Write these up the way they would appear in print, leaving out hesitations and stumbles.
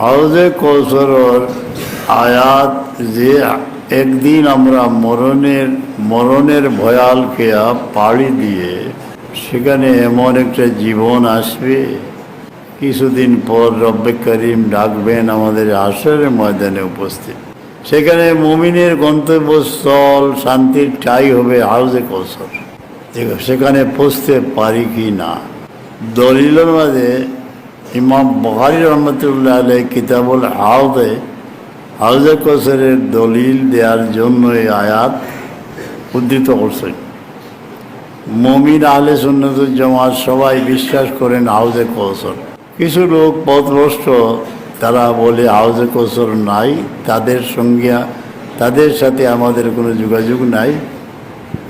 হাউজে কৌসরের আয়াত যে একদিন আমরা মরণের ভয়ালকে পাড়ি দিয়ে সেখানে এমন একটা জীবন আসবে, কিছুদিন পর রব্বে করিম ডাকবেন আমাদের হাশরের ময়দানে উপস্থিত। সেখানে মুমিনের গন্তব্যস্থল শান্তির ঠাঁই হবে হাউজে কৌসর। সেখানে পৌঁছতে পারি কি না। দলিলের মাঝে ইমাম বুখারী রহমতুল্লাহ আলাইহি কিতাবুল হাউজে কৌসরের দলিল দেওয়ার জন্য এই আয়াত উদ্ধৃত করছেন। মুমিন আহলে সুন্নাত ওয়াল জামাত সবাই বিশ্বাস করেন হাউজে কৌসর। কিছু লোক পথভ্রষ্ট, তারা বলে হাউজে কৌসর নাই, তাদের সাথে আমাদের কোনো যোগাযোগ নাই।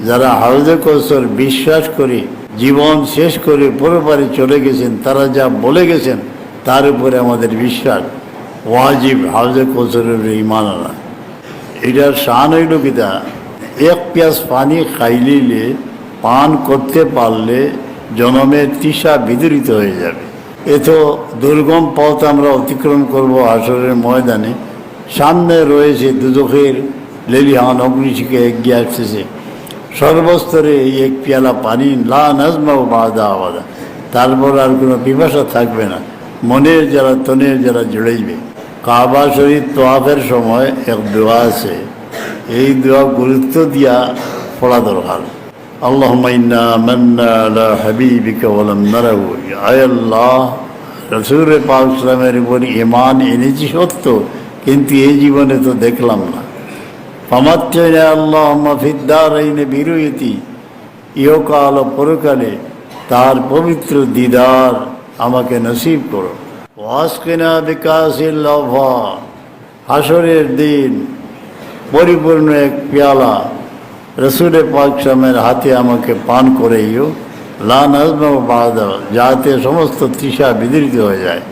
যারা হাউজে কৌসর বিশ্বাস করে জীবন শেষ করে পরপারে চলে গেছেন, তারা যা বলে গেছেন তার উপরে আমাদের বিশ্বাস ওয়াজিব। হাউজে কৌসরের ঈমান আনা, এটার শান হইল কিতা, এক পেঁয়াজ পানি খাইলিলে পান করতে পারলে জনমের তৃষা বিদরিত হয়ে যাবে। এত দুর্গম পথ আমরা অতিক্রম করব হাশরের ময়দানে। সামনে রয়েছে দুজখের লেলিহান অগ্নিশিখা এগিয়ে আসতেছে। সর্বস্তরে এই এক পেয়ালা পানি লা নাজমা বাদা আবাদা, তারপর আর কোনো পিপাসা থাকবে না, মনের যারা তনের যারা জুড়েইবে। কাবা শরীফ তোয়াফের সময় এক দোয়া আছে, এই দোয়া গুরুত্ব দিয়া পড়া দরকার। আল্লাহুম্মা ইন্না মান্না আলা হাবিবিকা ওয়া লাম নারাহু। আয় আল্লাহ, রাসূল পাক সাল্লামের উপর ঈমান এনেছি সত্য, কিন্তু এই জীবনে তো দেখলাম না। ফামাত্তাইনা আল্লাহুম্মা ফিদ দারাইনি বিরুয়তি, ইহকাল ও পরকালে তার পবিত্র দিদার আমাকে নসিব করো। ওয়াসকিনা বিকাসিল লাভা, হাশরের দিন পরিপূর্ণ এক পেয়ালা রসুল পাক সাল্লামের হাতে আমাকে পান করেইও, লা নাজমা বাদা, যাতে সমস্ত তৃষা বিদরিত হয়ে যায়।